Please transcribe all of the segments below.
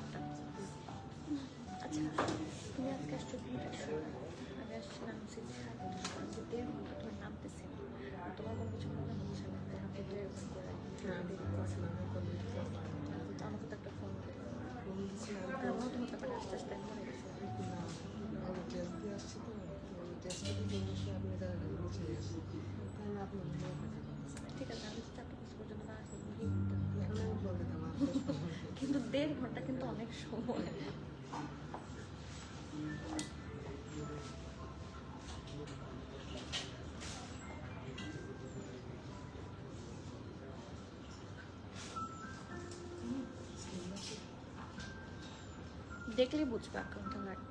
8টা। আচ্ছা তুমি আজকে আসছো 2টার সময়, আমি আসছিলাম 6:30 ধরে নামতেছি, তোমার কোনো কিছু মনে হচ্ছে না যে আমাকে 2 করে আমাকে তো একটা ফোন দিল, আমিও তোমার ব্যাপারে আস্তে আস্তে মনে গেছে। ঠিক আছে, আমি 4:30 পর্যন্ত না আসবো, কিন্তু 1.5 ঘন্টা কিন্তু অনেক সময়। দেখলে বুঝবে অ্যাকাউন্টটা লাগবে।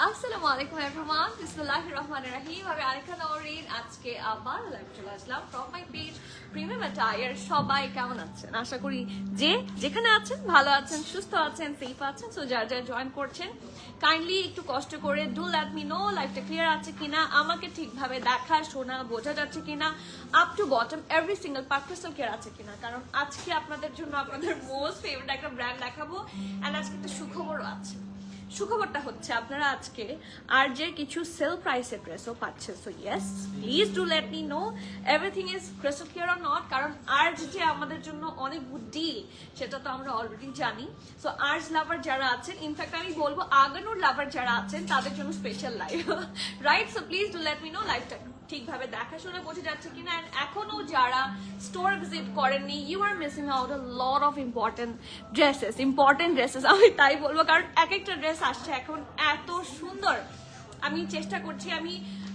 আসসালামু আলাইকুম এভরিওয়ান, বিসমিল্লাহির রহমানির রহিম। আমি আরেকা নওরিন, আজকে আবার লাইভ চলে আসলাম from my page Premium Attire. সবাই কেমন আছেন? আশা করি যে যেখানে আছেন ভালো আছেন, সুস্থ আছেন, সেফ আছেন। সো যারা যারা জয়েন করছেন কাইন্ডলি একটু কষ্ট করে ডু লেট মি নো লাইভটা ক্লিয়ার আছে কিনা, আমাকে ঠিকভাবে দেখা শোনা বোঝা যাচ্ছে কিনা, up to bottom every single part crystal clear আছে কিনা। কারণ আজকে আপনাদের জন্য আপনাদের মোস্ট ফেভারিট একটা ব্র্যান্ড দেখাবো, অ্যান্ড আজকে একটা সুখবরও আছে। সুখবরটা হচ্ছে আপনারা আজকে আর যে কিছু সেল প্রাইসের ড্রেসও পাচ্ছেন। So yes, please do let me know everything is crystal clear or not. কারণ আর্জ যে আমাদের জন্য অনেক গুড ডিল সেটা তো আমরা অলরেডি জানি। সো আর্জ লাভার যারা আছেন, ইনফ্যাক্ট আমি বলবো আগানুর লাভার যারা আছেন তাদের জন্য special live, right? So please do let me know লাইভটা ঠিকভাবে দেখাশোনা বোঝা যাচ্ছে কিনা। অ্যান্ড এখনো যারা স্টোর ভিজিট করেননি, you are missing out a lot of important dresses. আমি তাই বলবো, কারণ এক একটা ড্রেস আসছে এখন এত সুন্দর। আমি চেষ্টা করছি, আমি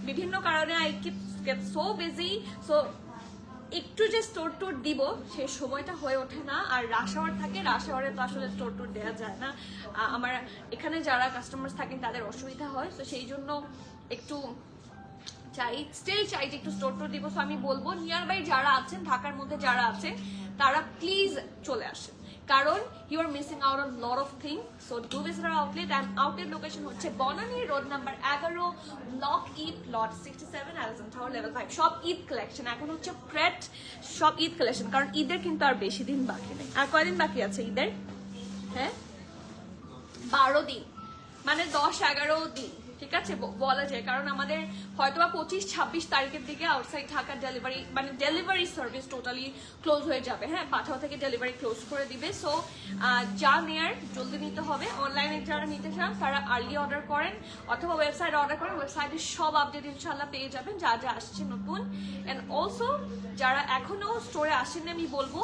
বিভিন্ন কারণে I get so busy, so একটু যে স্টোর টোর দিব সেই সময়টা হয়ে ওঠে না। আর রাশ আওয়ার থাকে, রাশ আওয়ারে তো আসলে স্টোর টোর দেওয়া যায় না। আমার এখানে যারা কাস্টমার্স থাকেন তাদের অসুবিধা হয়, তো সেই জন্য একটু চাই যে একটু স্টোর টোর দিব। সো আমি বলবো নিয়ার বাই যারা আছেন, ঢাকার মধ্যে যারা আছেন তারা প্লিজ চলে আসেন, কারণ you are missing out on lot of thing. So do visit our outlet, and outlet location হচ্ছে Banani road number 11, block E plot 67, Alexander Tower level 5। সব ঈদ কালেকশন এখন হচ্ছে প্রেট, সব ঈদ কালেকশন। কারণ ঈদের কিন্তু আর বেশি দিন বাকি নেই। আর কয়দিন বাকি আছে ঈদের? হ্যাঁ, 12 দিন, মানে 10-11 দিন, ঠিক আছে বলা যায়। কারণ আমাদের হয়তোবা 25-26 তারিখের দিকে আউটসাইড ঢাকার ডেলিভারি, মানে ডেলিভারি সার্ভিস টোটালি ক্লোজ হয়ে যাবে। হ্যাঁ, পাঠাও থেকে ডেলিভারি ক্লোজ করে দিবে। সো যা নেয়ার জলদি নিতে হবে। অনলাইনে যারা নিতে চান তারা আর্লি অর্ডার করেন অথবা ওয়েবসাইটে অর্ডার করেন। ওয়েবসাইটে সব আপডেট ইনশাল্লাহ পেয়ে যাবেন যা যা আসছে নতুন। অ্যান্ড অলসো যারা এখনো স্টোরে আসেন, আমি বলবো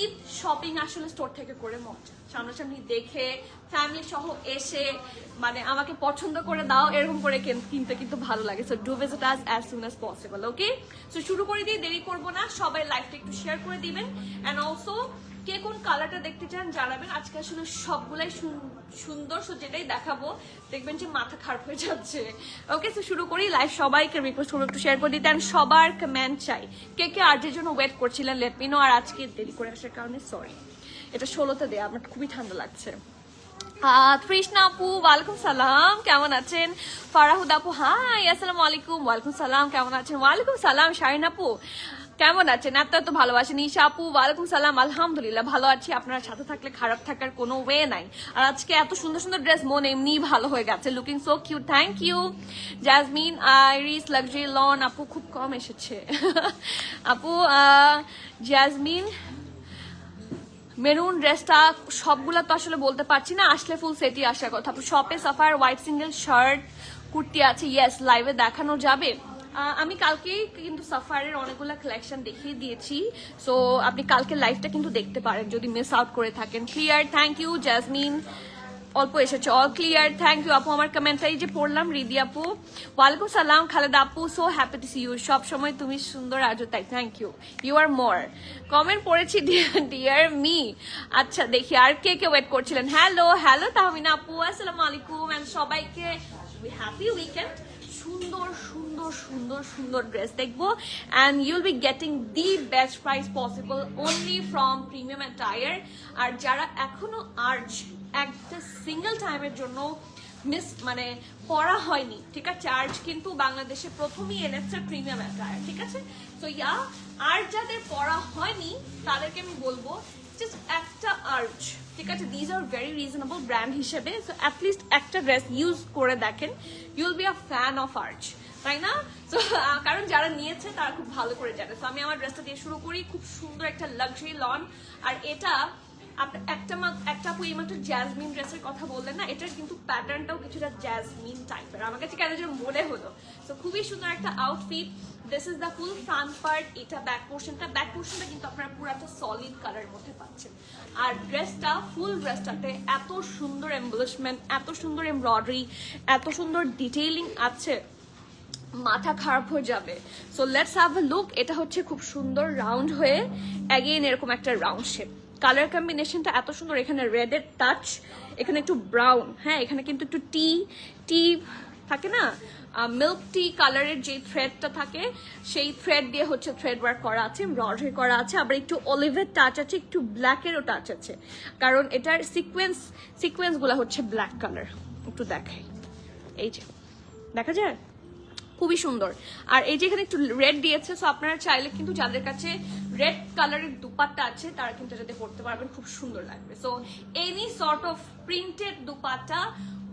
ঈদ শপিং আসলে স্টোর থেকে করে মজা, সামনাসামনি দেখে ফ্যামিলি সহ এসে মানে আমাকে পছন্দ করে দাও এরকম করে কিনতে কিন্তু ভালো লাগে। So do visit us as soon as possible. Okay, so শুরু করে দিয়ে দেরি করবো না, সবাই লাইভটা একটু শেয়ার করে দিবেন। অ্যান্ড অলসো কে কোন কালারটা দেখতে চান জানাবেন। আজকে আসলে সবগুলাই সুন্দর, সো যেটাই দেখাবো দেখবেন যে মাথা খারাপ হয়ে যাচ্ছে। ওকে, সো শুরু করি। লাইভ সবাইকে রিকোয়েস্ট করবো একটু শেয়ার করে দিতে, অ্যান্ড সবার কমেন্ট চাই। কে কে আর্জের জন্য ওয়েট করছিলেন লেট মি নো। আর আজকে দেরি করে আসার কারণে সরি। এটা 16তে দেয়া, আমার খুবই ঠান্ডা লাগছে। তৃষ্ণা আপু ওয়ালাইকুম সালাম, কেমন আছেন? ফারাহুদ আপু হাই আসসালামু আলাইকুম, ওয়ালাইকুম সালাম, কেমন আছেন? ওয়ালাইকুম সালাম। শাহিন আপু কেমন আছেন? এত ভালোবাসেন ঈশা আপু। ওয়ালাইকুম সালাম, আলহামদুলিল্লাহ ভালো আছি। আপনার সাথে থাকলে খারাপ থাকার কোনো ওয়ে নাই। আর আজকে এত সুন্দর সুন্দর ড্রেস, মন এমনি ভালো হয়ে গেছে। Looking so cute, thank you. Jasmine Iris luxury lawn আপু খুব কম এসেছে আপু। জাসমিন মেরুন ড্রেসটা সবগুলা তো আসলে বলতে পারছি না, আসলে ফুল সেটই আসার কথা। আপু শপে suffer white single shirt kurti আছে, ইয়েস লাইভে দেখানো যাবে। আমি কালকেই কিন্তু সাফারের অনেকগুলো কালেকশন দেখিয়ে দিয়েছি, সো আপনি কালকে লাইভটা কিন্তু দেখতে পারেন যদি মিস আউট করে থাকেন। Clear, thank you Jasmine. অল্প এসেছে, অল ক্লিয়ার, থ্যাংক ইউ আপু। আমার কমেন্টটাই যে পড়লাম, রিদি আপু ওয়ালাইকুম সালাম। খালেদা আপু so happy to see you, সব সময় তুমি সুন্দর আজও তাই, thank you, you are more. Comment পড়েছি ডিয়ার মি। আচ্ছা দেখি আর কে কে ওয়েট করছিলেন। হ্যালো হ্যালো তাহমিনা আপু, আসসালামু আলাইকুম এন্ড সবাইকে হ্যাপি উইকেন্ড। সুন্দর সুন্দর সুন্দর সুন্দর ড্রেস দেখবো and you'll be getting the best price possible only from Premium Attire. আর যারা এখনো আর্জ একটা সিঙ্গেল টাইমের জন্য মানে পড়া হয়নি, ঠিক আছে, আর্জ কিন্তু বাংলাদেশে প্রথমেই এনেছে প্রিমিয়াম অ্যাটায়ার, ঠিক আছে। সো ইয়া, আর যাদের পড়া হয়নি তাদেরকে আমি বলবো জাস্ট একটা আর্জ, ঠিক আছে, these are very reasonable brand হিসেবে। সো অ্যাটলিস্ট একটা ড্রেস ইউজ করে দেখেন, you'll be a fan of urge, তাই না? তো কারণ যারা নিয়েছে তারা খুব ভালো করে জানে। তো আমি আমার ড্রেসটা দিয়ে শুরু করি। খুব সুন্দর একটা লাক্সারি লন, আর এটা একটা আপু এইমাত্র জ্যাসমিন ড্রেসের কথা বললেন না, এটার কিন্তু প্যাটার্নটাও কিছুটা জ্যাসমিন টাইপের আমার কাছে কেন যেন মনে হলো। তো খুবই সুন্দর একটা outfit. This is the full front part, এটা ব্যাক পোর্শনটা কিন্তু আপনারা পুরো একটা সলিড কালারের মধ্যে পাচ্ছেন। আর ড্রেসটা, ফুল ড্রেসটাতে এত সুন্দর এমব্লিশমেন্ট, এত সুন্দর এমব্রয়ডারি, এত সুন্দর ডিটেইলিং আছে, মাথা খারাপ হয়ে যাবে। So let's have a look. এটা হচ্ছে খুব সুন্দর রাউন্ড হয়ে অ্যাগেইন এরকম একটা রাউন্ড শেপ। কালার কম্বিনেশনটা এত সুন্দর, এখানে রেডের টাচ, এখানে একটু ব্রাউন, হ্যাঁ এখানে কিন্তু একটু টি থাকে না, মিল্ক টি কালারের যে থ্রেডটা থাকে সেই থ্রেড দিয়ে হচ্ছে থ্রেড ওয়ার্ক করা আছে, এমব্রয়ডারি করা আছে, আবার একটু অলিভের টাচ আছে, একটু ব্ল্যাকেরও টাচ আছে, কারণ এটার সিকোয়েন্সগুলো হচ্ছে ব্ল্যাক কালার। একটু দেখাই, এই যে দেখা যায়, খুবই সুন্দর। আর এই যে এখানে একটু রেড দিয়েছে, সো আপনারা চাইলে কিন্তু যাদের কাছে রেড কালারের দুপাট্টা আছে তারা কিন্তু এটাতে পড়তে পারবেন, খুব সুন্দর লাগবে। So any sort of printed dupatta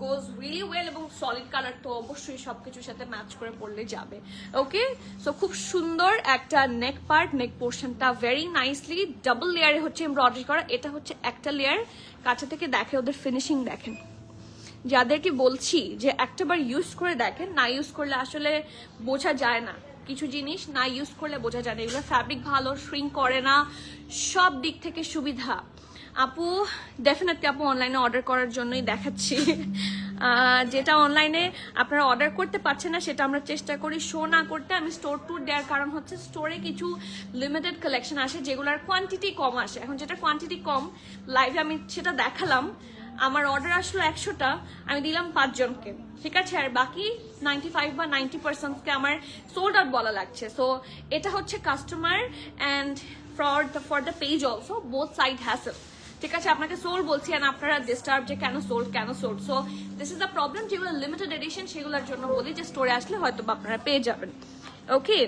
goes really well, এবং সলিড কালার তো অবশ্যই সবকিছুর সাথে ম্যাচ করে পড়লে যাবে। ওকে, সো খুব সুন্দর একটা নেক পার্ট, নেক পোর্শনটা ভেরি নাইসলি ডাবল লেয়ারে হচ্ছে এমব্রয়ডারি করা। এটা হচ্ছে একটা লেয়ার, কাছে থেকে দেখে ওদের ফিনিশিং দেখেন। যাদেরকে বলছি যে একটাবার ইউজ করে দেখেন, না ইউজ করলে আসলে বোঝা যায় না, কিছু জিনিস না ইউজ করলে বোঝা যায় না। এগুলো ফ্যাব্রিক ভালো, শ্রিঙ্ক করে না, সব দিক থেকে সুবিধা। আপু ডেফিনেটলি আপু অনলাইনে অর্ডার করার জন্যই দেখাচ্ছি। যেটা অনলাইনে আপনারা অর্ডার করতে পারছেন না সেটা আমরা চেষ্টা করি শো না করতে। আমি স্টোর ট্যুর দেওয়ার কারণ হচ্ছে স্টোরে কিছু লিমিটেড কালেকশন আসে যেগুলোর কোয়ান্টিটি কম আসে। এখন যেটা কোয়ান্টিটি কম, লাইভে আমি সেটা দেখালাম, আমার অর্ডার আসলো 100টা, আমি দিলাম 5 জনকে, ঠিক আছে, আর বাকি 95 বা 90%কে আমার সোল্ড আউট বলা লাগছে। সো এটা হচ্ছে customer and for the page also, both side hassle, ঠিক আছে। আপনাকে সোল্ড বলছি আর আপনারা ডিস্টার্ব যে কেন sold. So this is the problem. যেগুলো লিমিটেড এডিশন সেগুলোর জন্য বলি যে স্টোরে আসলে হয়তো আপনারা পেয়ে যাবেন। ওকে,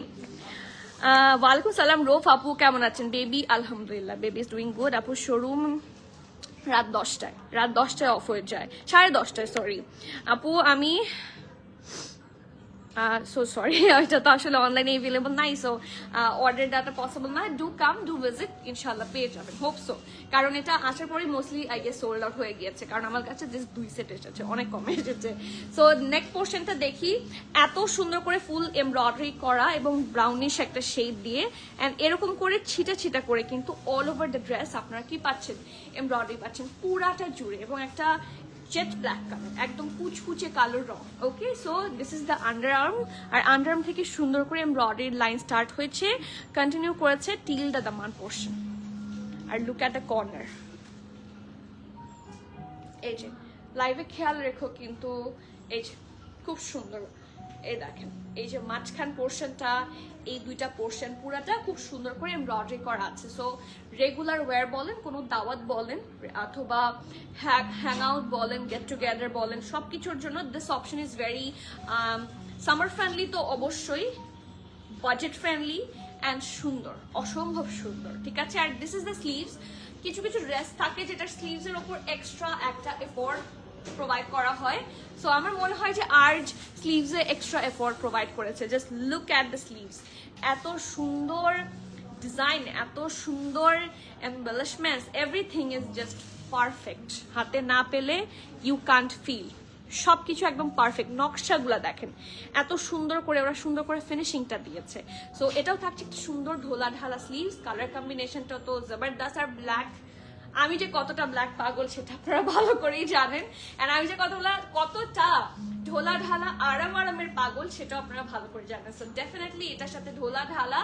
ওয়ালাইকুম সালাম রোফ আপু, কেমন আছেন? বেবি আলহামদুলিল্লাহ, বেবি ইজ ডুইং গুড। আপু শোরুম রাত 10টায় অফ হয়ে যায়, 10:30, সরি আপু। আমি সো সরি, এটা তো আসলে অনলাইনে অ্যাভেলেবল নাই, সো অর্ডার দেওয়াটা পসিবল না। ডু ভিজিট, ইনশাল্লাহ পেয়ে যাবেন, হোপ সো। কারণ এটা আসার পরে mostly I guess sold out হয়ে গিয়েছে, কারণ আমার কাছে জাস্ট 2 সেট এসেছে, অনেক কমে এসেছে। সো নেক পোর্শনটা দেখি, এত সুন্দর করে ফুল এমব্রয়ডারি করা এবং ব্রাউনিশ একটা শেড দিয়ে, অ্যান্ড এরকম করে ছিটা করে কিন্তু অল ওভার দ্য ড্রেস আপনারা কি পাচ্ছেন, এমব্রয়ডারি পাচ্ছেন পুরাটা জুড়ে, এবং একটা জেট ব্ল্যাক কালার, একদম কুচকুচে কালো রং। Okay, so this is the under arm, আর আন্ডার আর্ম থেকে সুন্দর করে এমব্রয়ডারি লাইন স্টার্ট হয়েছে, কন্টিনিউ করেছে টিল দ্য দামান পোর্শন। আর লুক অ্যাট দ্য কর্নার, এই যে লাইভে খেয়াল রেখো কিন্তু, এই যে খুব সুন্দর, এই দেখেন এই যে মাঝখান পোর্শনটা, এই দুইটা পোর্শন পুরাটা খুব সুন্দর করে এমব্রয়ডারি করা আছে। সো রেগুলার ওয়্যার বলেন, কোনো দাওয়াত বলেন, অথবা হ্যাং আউট বলেন, গেট টুগেদার বলেন, সব কিছুর জন্য this option is very summer friendly, তো অবশ্যই বাজেট ফ্রেন্ডলি অ্যান্ড সুন্দর, অসম্ভব সুন্দর, ঠিক আছে। আর দিস ইজ দ্য স্লিভস। কিছু কিছু ড্রেস থাকে যেটা স্লিভসের ওপর এক্সট্রা একটা এফোর্ট প্রোভাইড করা হয়, সো আমার মনে হয় যে আর্জ স্লিভসে এক্সট্রা এফোর্ট প্রোভাইড করেছে। Just look at the sleeves, এত সুন্দর ডিজাইন, এত সুন্দর এমবেলিশমেন্টস, এভরিথিং ইজ জাস্ট পারফেক্ট। হাতে না পেলে ইউ কান্ট ফিল, সব কিছু একদম পারফেক্ট। নকশাগুলো দেখেন এত সুন্দর করে, ওরা সুন্দর করে ফিনিশিংটা দিয়েছে। সো এটাও থাকছে একটা সুন্দর ঢোলা ঢালা স্লিভস, কালার কম্বিনেশনটা তো জবরদস্ত। আর ব্ল্যাক, আমি যে কতটা ব্ল্যাক পাগল সেটা আপনারা ভালো করেই জানেন, এন্ড আমি যে কতটা ঢোলা ঢালা আরামের পাগল সেটাও আপনারা ভালো করে জানেন। সো ডেফিনেটলি এটার সাথে ঢোলা ঢালা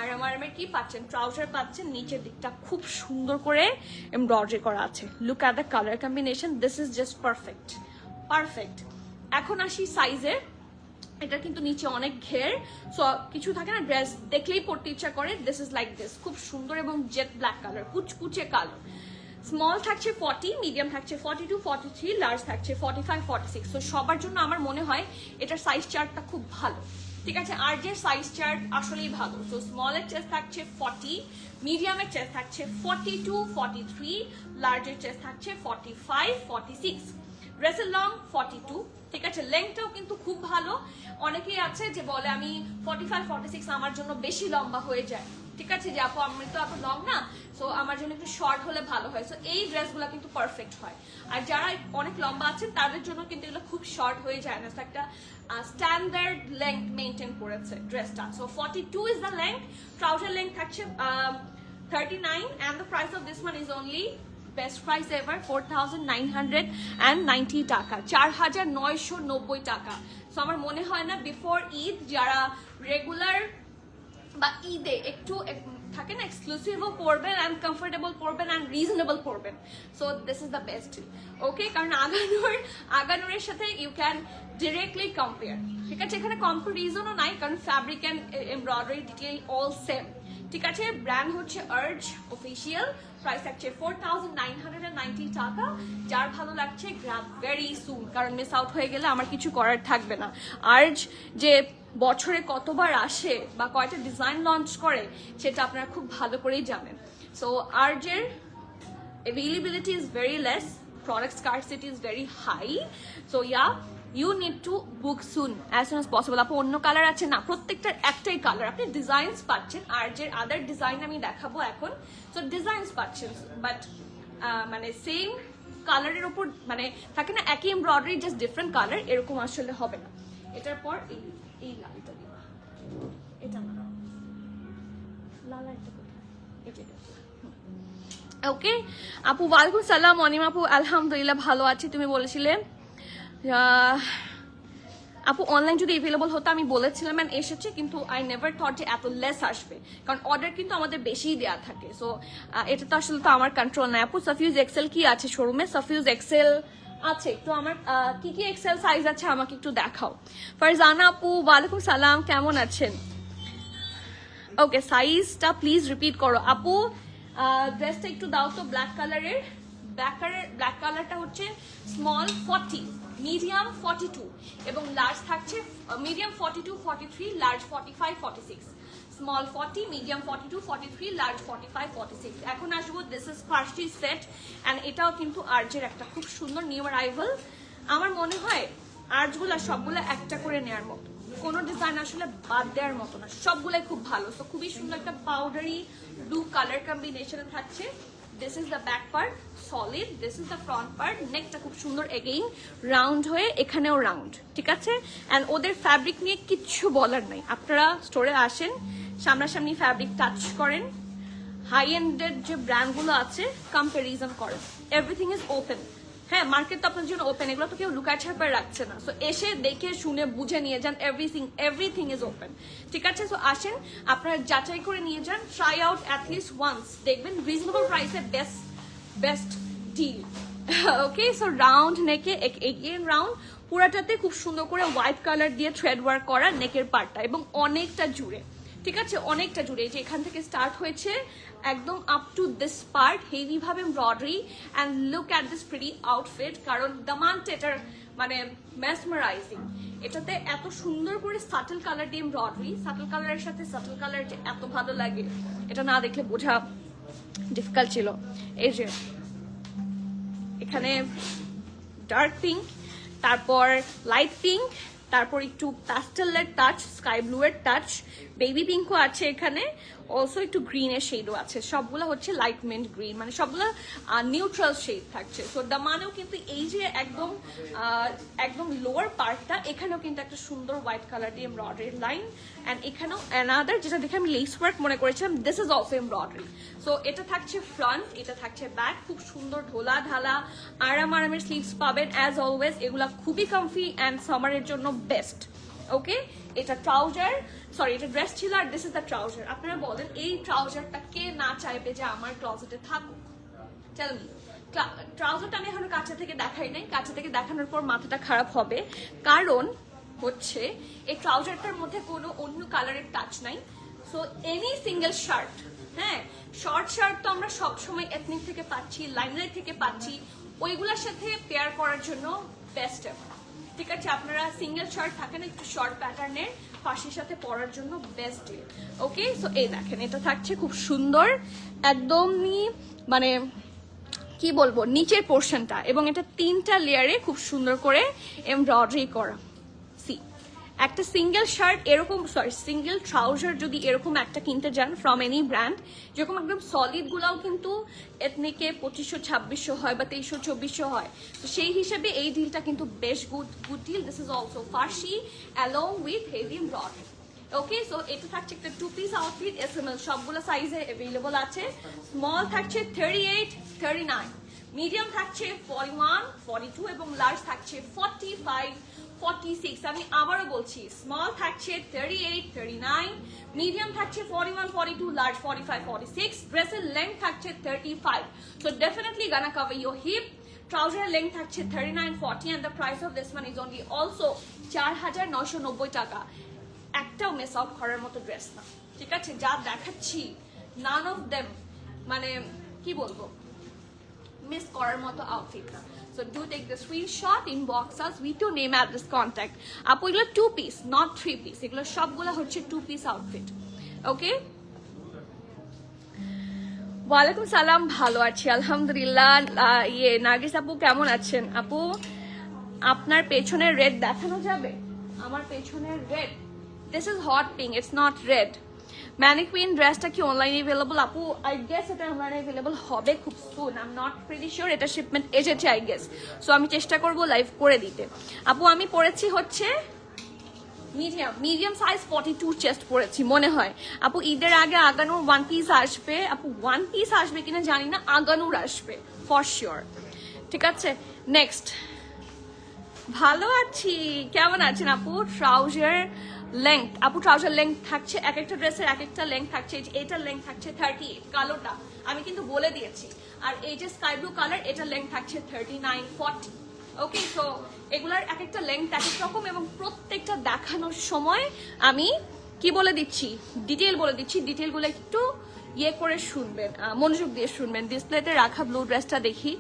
আরামের কি পাচ্ছেন, ট্রাউজার পাচ্ছেন, নিচের দিকটা খুব সুন্দর করে এমব্রয়ডারি করা আছে। Look at the colour combination, this is just perfect perfect. এখন আসি সাইজে। এটা কিন্তু নিচে অনেক ঘের, সো কিছু থাকে না ড্রেস দেখলেই পড়তে ইচ্ছা করে, দিস ইজ লাইক দিস, খুব সুন্দর এবং জেট ব্ল্যাক কালার, কুচকুচে কালার। স্মল থাকছে 40, মিডিয়াম থাকছে 42, 43, লার্জ থাকছে 45, 46। তো সবার জন্য আমার মনে হয় এটার সাইজ চার্টটা খুব ভালো, ঠিক আছে। আর যে সাইজ চার্ট আসলেই ভালো। তো স্মলের চেস্ট থাকছে 40, মিডিয়ামের চেস্ট থাকছে 42, 43, লার্জের চেস্ট থাকছে 45, 46, ড্রেসের লং 42, ঠিক আছে। লেংথটাও কিন্তু খুব ভালো। অনেকেই আছে যে বলে আমি 45, 46 আমার জন্য বেশি লম্বা হয়ে যায়, ঠিক আছে, যে আপু আমি তো আপু লং না, সো আমার জন্য একটু শর্ট হলে ভালো হয়। সো এই ড্রেসগুলো কিন্তু পারফেক্ট হয়। আর যারা অনেক লম্বা আছেন তাদের জন্য কিন্তু এগুলো খুব শর্ট হয়ে যায় না, একটা স্ট্যান্ডার্ড লেংথ মেনটেন করেছে ড্রেসটা। So 42 is the length. Trouser length থাকছে 39, and the price of this one is only best price ever 4,990 টাকা, 4,990 টাকা। সো আমার মনে হয় না বিফোর ঈদ যারা রেগুলার বা ঈদে একটু থাকে না এক্সক্লুসিভও পড়বেন অ্যান্ড কমফোর্টেবল পড়বেন অ্যান্ড রিজনেবল পড়বেন, so this is the best deal, okay. কারণ আগানুরের সাথে ইউ ক্যান ডিরেক্টলি কম্পেয়ার, ঠিক আছে। এখানে কম্পারিজনও নাই কারণ fabric and embroidery detail all same, ঠিক আছে। ব্র্যান্ড হচ্ছে আর্জ অফিসিয়াল, প্রাইস থাকছে 4,990 টাকা। যার ভালো লাগছে গ্র্যাব ভেরি সুন, কারণ মিস আউট হয়ে গেলে আমার কিছু করার থাকবে না। আর্জ যে বছরে কতবার আসে বা কয়টা ডিজাইন লঞ্চ করে সেটা আপনারা খুব ভালো করেই জানেন। সো আর্জের availability is very less, product scarcity is very high, so yeah, you need to book soon, as soon as possible. আপু অন্য কালার আছে না, প্রত্যেকটার একটাই কালার, আপনি ডিজাইনস পাচ্ছেন। আর যে আদার ডিজাইন আমি দেখাবো এখন, সো ডিজাইনস পাচ্ছেন, বাট মানে সেম কালারের উপর মানে থাকে না একই এমব্রয়ডারি জাস্ট ডিফারেন্ট কালার, এরকম আসলে হবে না। এটার পর এই লালটা দিবা, এটা না, লাল একটা কোথায়, এটা ওকে। আপু ওয়ালাইকুম সালাম। অনিম আপু আলহামদুলিল্লাহ ভালো আছি, তুমি বলেছিলে আপু অনলাইন যদি এভেলেবল হতো আমি বলেছিলাম এন্ড এসেছে, কিন্তু আই নেভার থট যে এত লেস আসবে, কারণ অর্ডার কিন্তু আমাদের বেশিই দেওয়া থাকে। সো এটা তো আসলে তো আমার কন্ট্রোল নাই। আপু সাফিউজ এক্সেল কি আছে শোরুমে? সাফিউজ এক্সেল আছে, একটু আমার কি কি এক্সেল সাইজ আছে আমাকে একটু দেখাও। ফারজানা আপু ওয়ালাইকুম সালাম, কেমন আছেন? ওকে, সাইজটা প্লিজ রিপিট করো আপু। ড্রেসটা একটু দাও তো ব্ল্যাক কালারের। ব্ল্যাক কালারটা হচ্ছে স্মল 40, মিডিয়াম 42 এবং লার্জ থাকছে medium 42, 43, large 45, 46, small 40, medium 42, 43, large 45, 46। এখন আসবো this is firstly set, and এটাও কিন্তু আর্জের একটা খুব সুন্দর নিউ অ্যারাইভাল। আমার মনে হয় আর্জগুলা সবগুলো একটা করে নেওয়ার মতো, কোনো ডিজাইন আসলে বাদ দেওয়ার মতো না, সবগুলাই খুব ভালো। তো খুবই সুন্দর একটা পাউডারি ব্লু কালার কম্বিনেশনে থাকছে। This is the back part, solid, this is the front part. নেকটা খুব সুন্দর এগেইন রাউন্ড হয়ে, এখানেও রাউন্ড, ঠিক আছে। অ্যান্ড ওদের ফ্যাব্রিক নিয়ে কিচ্ছু বলার নাই, আপনারা স্টোরে আসেন, সামনাসামনি ফ্যাব্রিক টাচ করেন, হাই এন্ডের যে ব্র্যান্ডগুলো আছে কম্পারিজন করেন, এভরিথিং ইজ ওপেন। হ্যাঁ, মার্কেট তো আপনার জন্য ওপেন, এগুলো তো কেউ লুকায় ছাপায় রাখছে না। সো এসে দেখে শুনে বুঝে নিয়ে যান, এভরিথিং ইজ ওপেন, ঠিক আছে। সো আসেন, আপনারা যাচাই করে নিয়ে যান, ট্রাই আউট অ্যাটলিস্ট ওয়ান্স, দেখবেন রিজনেবল প্রাইসে বেস্ট ডিল, ওকে। সো রাউন্ড নেকে এগেইন রাউন্ড, পুরাটাতে খুব সুন্দর করে হোয়াইট কালার দিয়ে থ্রেড ওয়ার্ক করা নেকের পার্টটা, এবং অনেকটা জুড়ে, ঠিক আছে, অনেকটা জুড়ে, যে এখান থেকে স্টার্ট হয়েছে একদম up to this part heavy ভাবে embroidery. And look at this pretty outfit, কারণ দামান্ট এটার মানে মেসমারাইজিং। এটাতে এত সুন্দর করে সাটল কালার দিয়ে এমব্রয়ডারি, সাটল কালারের সাথে সাটল কালার যে এত ভালো লাগে এটা না দেখলে বোঝা ডিফিকাল্ট ছিল। এই যে এখানে ডার্ক পিঙ্ক, তারপর লাইট পিঙ্ক, তারপর একটু প্যাস্টেলের টাচ, স্কাই ব্লু এর টাচ, বেবি পিঙ্কও আছে এখানে, অলসো একটু গ্রিনের শেডও আছে। সবগুলো হচ্ছে লাইট মিন্ট গ্রিন, মানে সবগুলো নিউট্রাল শেড থাকছে। সো দামানেও কিন্তু এই যে একদম একদম লোয়ার পার্টটা, এখানেও কিন্তু একটা সুন্দর হোয়াইট কালার দিয়ে এমব্রয়ডারি লাইন, অ্যান্ড এখানেও অ্যানাদার যেটা দেখে আমি লেস ওয়ার্ক মনে করেছিলাম, this is also embroidery. So এটা থাকছে ফ্রন্ট, এটা থাকছে ব্যাক, খুব সুন্দর ঢোলা ঢালা আরামের স্লিভস পাবেন অ্যাজ অলওয়েজ। এগুলা খুবই কমফি অ্যান্ড সামারের জন্য বেস্ট। ওকে, এটা ট্রাউজার, সরি এটা ড্রেস ছিল, আর দিস ইজ দ্য ট্রাউজার। আপনারা বলেন এই ট্রাউজারটা কে না চাইবে যে আমার ক্লজেটে থাকুক? Tell me. ট্রাউজারটা আমি এখনো কাছে থেকে দেখাই নাই, কাছে থেকে দেখানোর পর মাথাটা খারাপ হবে, কারণ হচ্ছে এই ট্রাউজারটার মধ্যে কোনো অন্য কালারের টাচ নাই। সো এনি সিঙ্গেল শার্ট, হ্যাঁ শর্ট শার্ট তো আমরা সবসময় এথনিক থেকে পাচ্ছি, লাইমলাইট থেকে পাচ্ছি, ওইগুলোর সাথে পেয়ার করার জন্য বেস্ট। ঠিক আছে, আপনারা সিঙ্গেল শার্ট থাকে না একটু শর্ট প্যাটার্নের, ফাঁসির সাথে পরার জন্য বেস্ট ডিল। ওকে, সো এই দেখেন এটা থাকছে খুব সুন্দর, একদমই মানে কি বলবো নিচের পোর্শনটা, এবং এটা 3টা লেয়ারে খুব সুন্দর করে এমব্রয়ডারি করা। সি একটা সিঙ্গেল শার্ট এরকম, সরি সিঙ্গেল ট্রাউজার যদি এরকম একটা কিনতে যান ফ্রম এনি ব্র্যান্ড, যেরকম একদম সলিড গুলাও কিন্তু এথনিকে 2500-2600 হয় বা 2300-2400 হয়, তো সেই হিসেবে এই ডিলটা কিন্তু বেশ good deal. This is also Farsi along with heavy embroidery. Okay, so এটা থাকছে একটা 2 পিস আউটফিট, এসএমএল সবগুলো সাইজে অ্যাভেলেবল আছে। স্মল থাকছে 38, 39, মিডিয়াম থাকছে 41, 42 এবং লার্জ থাকছে 45, 46। আমি আবারও বলছি, স্মল থাকছে 38, 39, মিডিয়াম থাকছে 41, 42, লার্জ 45, 46। ড্রেসের লেন্থ থাকছে 35, so definitely gonna cover your hip. Trouser length থাকছে 39, 40 and the price of this one is only also 4990 টাকা। একটাও মিস আউট করার মতো ড্রেস না, ঠিক আছে? যা দেখাচ্ছি none of them মানে কি বলবো মিস করার মতো আউটফিট না। So do take the screenshot, inbox us with your name, address, contact. আপু এগুলো 2 পিস not 3 পিস, এগুলো সবগুলো হচ্ছে 2 পিস আউটফিট। ওকে, ওয়ালাইকুম সালাম, ভালো আছি আলহামদুলিল্লাহ। ইয়ে নার্গিস আপু কেমন আছেন? আপু আপনার পেছনের রেড দেখানো যাবে? আমার পেছনের red, this is hot pink, it's not red. Mannequin ড্রেসটা কি অনলাইনে অ্যাভেলেবল? আপু আই গেস এটা অনলাইনে অ্যাভেলেবল হবে খুব soon, I am not pretty sure, এটা শিপমেন্ট এসেছে আই গেস। সো আমি চেষ্টা করব লাইভ করে দিতে। আপু আমি পড়েছি হচ্ছে মিডিয়াম সাইজ 42 চেস্ট পরেছি মনে হয়। আপু ঈদের আগে আগানোর 1 পিস আসবে? আপু 1 পিস আসবে কিনা জানি না, আগানোর আসবে ফর শিওর। ঠিক আছে, নেক্সট। ভালো আছি, কেমন আছেন আপু? ট্রাউজার লেংথ, আপু ট্রাউজার লেংথ থাকছে এক একটা ড্রেসের এক একটা লেংথ থাকছে। এটার লেংথ থাকছে 38, কালোটা আমি কিন্তু বলে দিয়েছি। আর এই যে স্কাই ব্লু কালার, এটার লেংথ থাকছে 39, 40। ওকে, সো এগুলার এক একটা লেংথ এক এক রকম, এবং প্রত্যেকটা দেখানোর সময় আমি কি বলে দিচ্ছি, ডিটেল বলে দিচ্ছি। ডিটেলগুলো একটু ইয়ে করে শুনবেন, মনোযোগ দিয়ে শুনবেন। ডিসপ্লেতে রাখা ব্লু ড্রেসটা দেখি।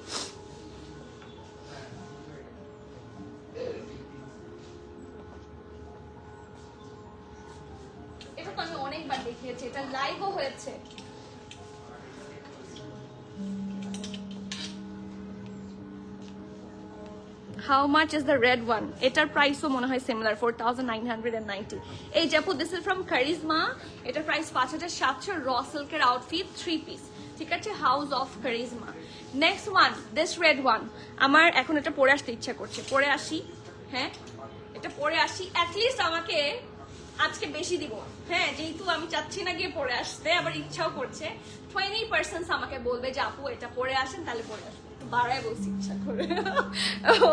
এটা তো আমি অনেকবার দেখিয়েছি, এটা লাইভও হয়েছে। How much is the red one? এটার প্রাইসও মনে হয় সিমিলার, 4990। এই যে আপু দিস ইজ ফ্রম কারিজমা, এটার প্রাইস 5700, র সিল্কের আউটফিট 3 পিস। ঠিক আছে, house of charisma. Next one, this red one, আমার এখন এটা পরে আসতে ইচ্ছা করছে, পরে আসি। হ্যাঁ এটা পরে আসি, অ্যাটলিস্ট আমাকে আজকে বেশি দিব। হ্যাঁ, যেহেতু আমি চাচ্ছি না গিয়ে পরে আসতে, আবার ইচ্ছাও করছে। 20% আমাকে বলবে যে আপু এটা পরে আসেন, তাহলে পরে আসবো, বাড়ায় বলছি ইচ্ছা করে।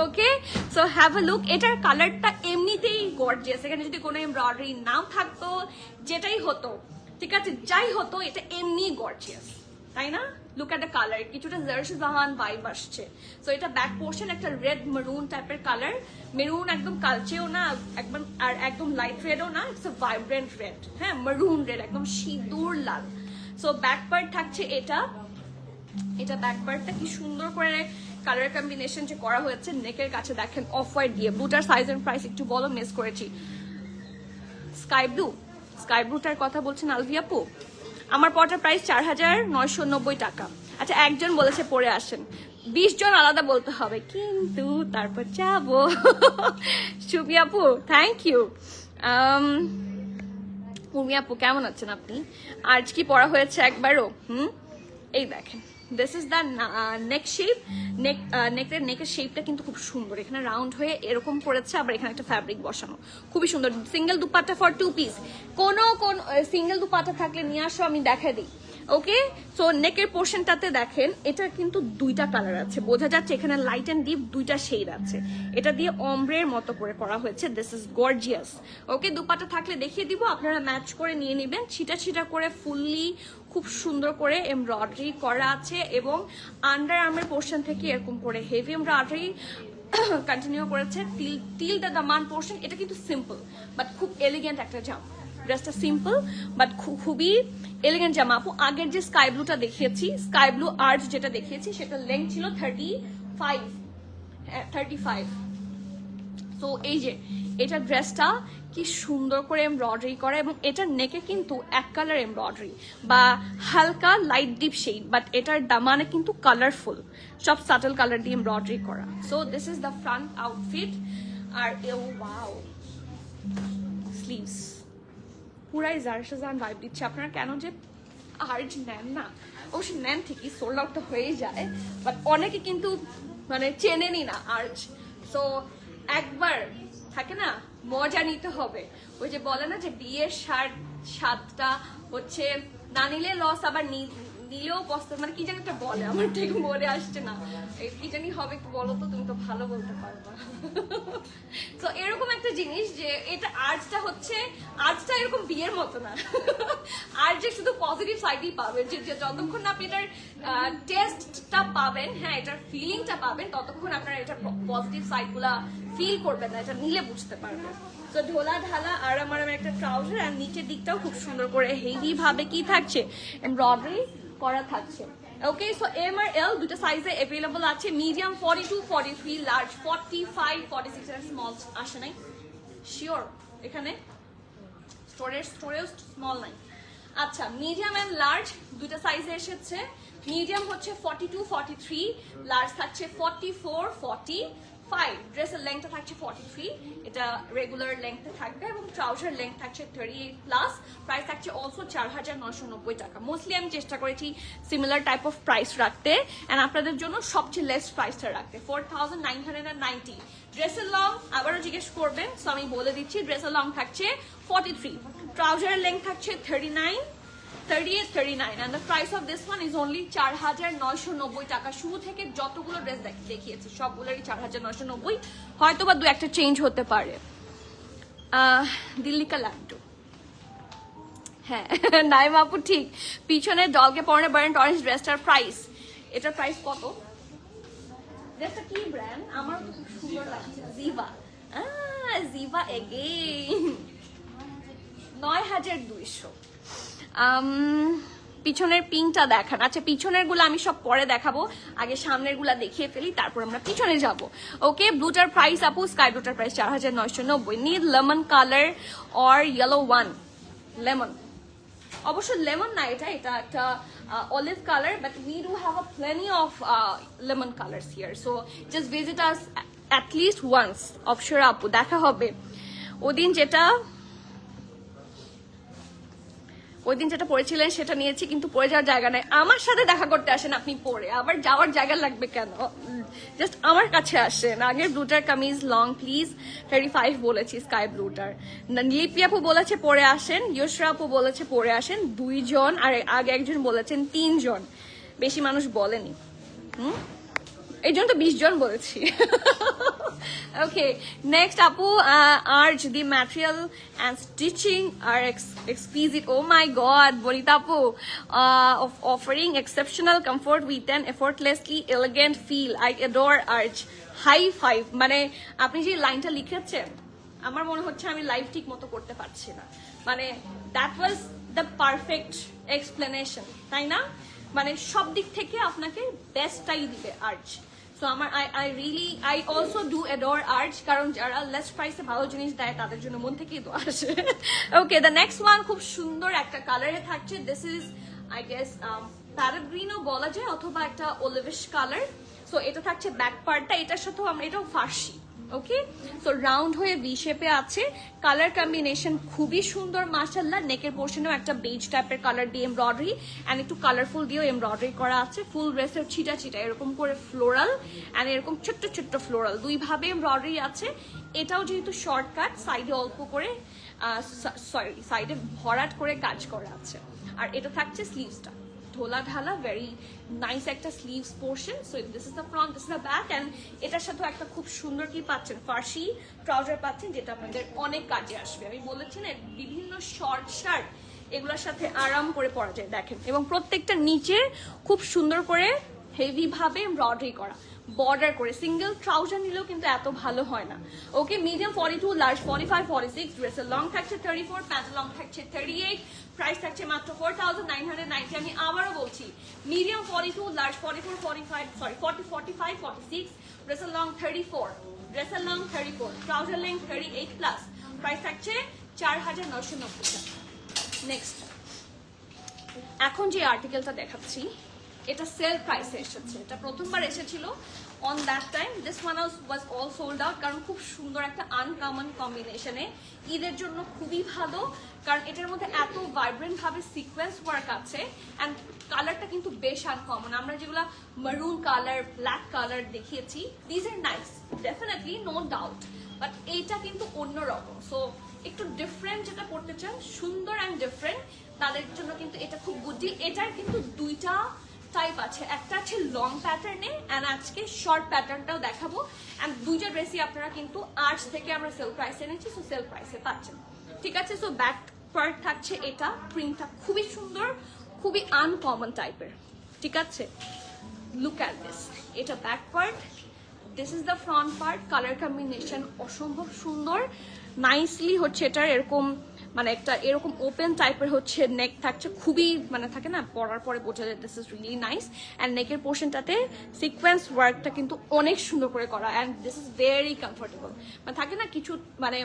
ওকে, সো হ্যাভ আ লুক। এটার কালারটা এমনিতেই গর্জিয়াস, এখানে যদি কোনো এমব্রয়ডারি নাও থাকতো, যেটাই হতো, ঠিক আছে যাই হতো, এটা এমনি গর্জিয়াস, তাই না? লুক এট দ্য কালার, কিছুটা জারসুজাহান ভাইব আসছে। সো এটা ব্যাক পোর্শন একটা রেড মেরুন টাইপের কালার, মেরুন একদম কালচেও না একদম, আর একদম লাইট রেডও না, ইটস আ ভাইব্রেন্ট রেড। হ্যাঁ, মেরুন রেড, একদম সিঁদুর লাল। সো ব্যাক পার্ট থাকছে এটা, এটা ব্যাক পার্টটা কি সুন্দর করে কালার কম্বিনেশন যে করা হয়েছে নেকের কাছে দেখেন অফ হোয়াইট দিয়ে। ব্লুটার সাইজ এন্ড প্রাইস একটু বলো, মিস করেছি। স্কাই ব্লুটার কথা বলছেন আলভি আপু। আমার পরটার প্রাইস 4,990 টাকা। আচ্ছা, একজন বলেছে পরে আসেন, 20 জন আলাদা বলতে হবে, কিন্তু তারপর যাবো। সুবি আপু থ্যাংক ইউ। উর্মি আপু কেমন আছেন আপনি? আজ কি পড়া হয়েছে একবারও? এই দেখেন, this is the neck shape. নেকের শেপটা কিন্তু খুব সুন্দর, এখানে রাউন্ড হয়ে এরকম করেছে, আবার এখানে একটা ফ্যাব্রিক বসানো, খুবই সুন্দর। Single dupatta for 2 piece. কোন সিঙ্গেল দুপাট্টা থাকলে নিয়ে আসো, আমি দেখা দিই। ওকে, সো নেকের পোর্শনটাতে দেখেন এটা কিন্তু দুইটা কালার আছে, বোঝা যাচ্ছে এখানে লাইট এন্ড ডিপ দুইটা শেড আছে। এটা দিয়ে অমব্রের মতো করে করা হয়েছে, দিস ইজ গর্জিয়াস। ওকে, দুপাট্টা থাকলে দেখিয়ে দিব, আপনারা ম্যাচ করে নিয়ে নেবেন। ছিটা ছিটা করে ফুললি খুব সুন্দর করে এমব্রয়ডারি করা আছে, এবং আন্ডার আর্মের পোর্শন থেকে এরকম করে হেভি এমব্রয়ডারি কন্টিনিউ করেছে টিল দ্য দামান পোর্শন। এটা কিন্তু সিম্পল বাট খুব এলিগেন্ট একটা জামা। ড্রেসটা সিম্পল বাট খুবই এলিগেন্ট জামা। আপু আগের যে স্কাই ব্লুটা দেখিয়েছি, স্কাই ব্লু আর্চ যেটা দেখিয়েছি, সেটা লেন্থ ছিল 35। তো এই যে এটা ড্রেসটা কি সুন্দর করে এমব্রয়ডারি করা, এবং এটার নেকে কিন্তু এক কালার এমব্রয়ডারি বা হালকা লাইট ডিপ শেড, বাট এটার দামানে কিন্তু কালারফুল, সব সাটল কালার দিয়ে এমব্রয়ডারি করা। So this is the front outfit. আর ওয়াও, স্লিভস পুরাই জারসাজান ভাইব দিচ্ছে। আপনারা কেন যে আর্জ নেন না, অবশ্যই নেন ঠিকই, সোল্ড আউট তো হয়েই যায়, বাট অনেকে কিন্তু মানে চেনেনি না আর্জ। সো একবার থাকে না, মজা নিতে হবে। ওই যে বলে না যে বিয়ের স্বাদটা হচ্ছে না নিলে লস, আবার নিলেও পছন্দ, মানে কি জানি একটা বলে, আমার ঠিক মনে আসছে না, কি জানি হবে, একটু বলো তো, তুমি তো ভালো বলতে পারবা। তো এরকম একটা জিনিস যে এটা আর্টসটা হচ্ছে, আর্টসটা এরকম বিয়ের মতো না। আর যে শুধু পজিটিভ সাইডই পাবেন, যে যতক্ষণ না আপনি এটার টেস্টটা পাবেন, হ্যাঁ এটার ফিলিংটা পাবেন, ততক্ষণ আপনার এটার পজিটিভ সাইডগুলা ফিল করবেন না, এটা নিলে বুঝতে পারবেন। তো ঢোলা ঢালা আর আমার একটা ট্রাউজার, আর নিচের দিকটাও খুব সুন্দর করে হেভি ভাবে কি থাকছে, এমব্রয়ডারি করা থাকছে। ওকে, সো এম আর এল দুটো সাইজে অ্যাভেলেবল আছে। মিডিয়াম 42, 43, লার্জ 45, 46 এর স্মল আসে নাই, শিওর এখানে স্টোরেজ স্মল নাই। আচ্ছা, মিডিয়াম এন্ড লার্জ দুটো সাইজে এসেছে। মিডিয়াম হচ্ছে 42, 43, লার্জ থাকছে 44, 45। ড্রেসের লেংথটা থাকছে 43, এটা রেগুলার লেংথে থাকবে, এবং ট্রাউজার লেংথ থাকছে 38+। প্রাইস থাকছে অলসো 4,990 টাকা। মোস্টলি আমি চেষ্টা করেছি সিমিলার টাইপ অফ প্রাইস রাখতে, অ্যান্ড আপনাদের জন্য সবচেয়ে লেস প্রাইসটা রাখতে, 4,990। ড্রেসের লং আবারও জিজ্ঞেস করবেন, সো আমি বলে দিচ্ছি, ড্রেসের লং থাকছে 43, ট্রাউজারের লেংথ থাকছে 38, 39, and the price of this one is only 4,990 টাকা। শুরু থেকে যতগুলো ড্রেস দেখিয়েছি সবগুলোরই 4,990, হয়তো বা দু একটা চেঞ্জ হতে পারে। দিল্লি কা লাড্ডু, হ্যাঁ নাইম আপু ঠিক। পিছনে ডলকে পরনে বার্ন্ট অরেঞ্জ ড্রেসটার প্রাইস, এটার প্রাইস কত? ড্রেসটা কি ব্র্যান্ড? আমারও তো খুব সুন্দর লাগছে, জিভা। জিভা এগেইন, 9,200। পিছনের পিনটা দেখান। আচ্ছা, পিছনের গুলো আমি সব পরে দেখাবো, আগে সামনের গুলা দেখিয়ে ফেলি, তারপর আমরা পিছনে যাব। ওকে, ব্লুটার প্রাইস আপু, স্কাই ব্লুটার price 4,990। Need lemon colour or yellow one, lemon, অবশ্য লেমন না, এটা একটা olive colour, but we do have a plenty of lemon colours here, so just visit us at least once. অবশ্যই আপু দেখা হবে। ওই দিন যেটা পড়েছিলেন সেটা নিয়েছি, কিন্তু পরে যাওয়ার জায়গা নাই। আমার সাথে দেখা করতে আসেন আপনি, পরে আবার যাওয়ার জায়গা লাগবে কেন? জাস্ট আমার কাছে আসেন। আগের ব্লুটার কামিজ লং প্লিজ, 35 বলেছি স্কাই ব্লুটার। লিপি আপু বলেছে পরে আসেন, ইয়সরা আপু বলেছে পরে আসেন, 2 জন, আর আগে একজন বলেছেন 3 জন, বেশি মানুষ বলেনি। এই জন্য তো 20 জন বলেছি। ওকে, নেক্সট আপু, arch the material and stitching are exquisite. Oh my god, Banita আপু, offering exceptional comfort with an effortlessly elegant feel. I adore Arch. High five. মানে আপনি যে লাইনটা লিখেছেন, আমার মনে হচ্ছে আমি লাইভ ঠিক মতো করতে পারছি না। মানে that was the perfect explanation, তাই না? মানে সব দিক থেকে আপনাকে বেস্টটাই দিবে আর্চ। সো আমার I also do adore arch, কারণ যারা লেস প্রাইসে ভালো জিনিস দেয় তাদের জন্য মন থেকেই তো আসে। ওকে, দ্য নেক্সট ওয়ান খুব সুন্দর একটা কালারে থাকছে। This is I guess parrot গ্রিনও বলা যায় অথবা একটা অলিভিশ কালার। সো এটা থাকছে ব্যাক পার্টটা, এটার সাথেও আমরা, এটাও ফার্সি। ওকে, সো রাউন্ড হয়ে ভি শেপে আছে, কালার কম্বিনেশন খুবই সুন্দর মাশাআল্লাহ। নেকের পোর্শনেও একটা বেজ টাইপের কালার দিয়ে এমব্রয়ডারি অ্যান্ড একটু কালারফুল দিয়েও এমব্রয়ডারি করা আছে। ফুল ড্রেসের ছিটা ছিটা এরকম করে ফ্লোরাল অ্যান্ড এরকম ছোট্ট ছোট্ট ফ্লোরাল দুইভাবে এমব্রয়ডারি আছে। এটাও যেহেতু শর্টকাট, সাইডে অল্প করে সাইডে ভরাট করে কাজ করা আছে। আর এটা থাকছে স্লিভসটা ঢোলা ঢালা, ভেরি নাইস একটা sleeves portion. So this is the front, this is the back, and এটার সাথে একটা খুব সুন্দর কি পাচ্ছেন, ফার্সি ট্রাউজার পাচ্ছেন, যেটা আপনাদের অনেক কাজে আসবে। আমি বলেছি না, বিভিন্ন শর্ট শার্ট এগুলোর সাথে আরাম করে পরা যায়, দেখেন। এবং প্রত্যেকটা নিচে খুব সুন্দর করে হেভি ভাবে এমব্রয়ডারি করা, বর্ডার করে। সিঙ্গেল ট্রাউজার নিলেও কিন্তু এত ভালো হয় না। ওকে, মিডিয়াম 42, লার্জ 45, 46, ড্রেসের লং থাকছে 34, প্যান্টের লং থাকছে 38, প্রাইস থাকছে মাত্র 4990। আমি আবারও বলছি, মিডিয়াম 42, লার্জ 44, 45, সরি 40, 45, 46, ড্রেসের লং 34, ড্রেসের long 34, trouser length 38 plus, price থাকছে 4990 টাকা। নেক্সট, এখন যে আর্টিকেলটা দেখাচ্ছি এটা সেল প্রাইসে এসেছে, এটা প্রথমবার এসেছিল on that time. This one was all sold out, কারণ খুব সুন্দর একটা আনকমন কম্বিনেশনে, ঈদের জন্য খুবই ভালো, কারণ এটার মধ্যে এত ভাইব্রেন্ট ভাবে সিকোয়েন্স ওয়ার্ক আছে অ্যান্ড কালারটা কিন্তু বেশ আনকমন। আমরা যেগুলো মারুন কালার, ব্ল্যাক কালার দেখিয়েছি, this are nice definitely, no doubt, but এইটা কিন্তু অন্যরকম। সো একটু ডিফারেন্ট যেটা পড়তে চান, সুন্দর অ্যান্ড ডিফারেন্ট, তাদের জন্য কিন্তু এটা খুব গুড ডিল। এটার কিন্তু দুইটা টাইপ আছে, একটা আছে লং প্যাটার্নে অ্যান্ড আজকে শর্ট প্যাটার্নটাও দেখাবো। অ্যান্ড দুইটা ড্রেসই আপনারা কিন্তু আর্টস থেকে আমরা সেল প্রাইসে এনেছি, সো সেল প্রাইসে পাচ্ছেন, ঠিক আছে। সো ব্যাক পার্ট থাকছে এটা, প্রিন্টটা খুবই সুন্দর, খুবই আনকমন টাইপের, ঠিক আছে। লুক অ্যাট দিস, এটা back part, this is the front part. Colour combination অসম্ভব সুন্দর, নাইসলি হচ্ছে এটার এরকম, মানে একটা এরকম ওপেন টাইপের হচ্ছে নেক থাকছে, খুবই মানে থাকে না, পরার পরে বোঝা যায় this is really nice. And নেকের পোর্শনটাতে সিকোয়েন্স ওয়ার্কটা কিন্তু অনেক সুন্দর করে করা, and this is very comfortable. মানে থাকে না কিছু, মানে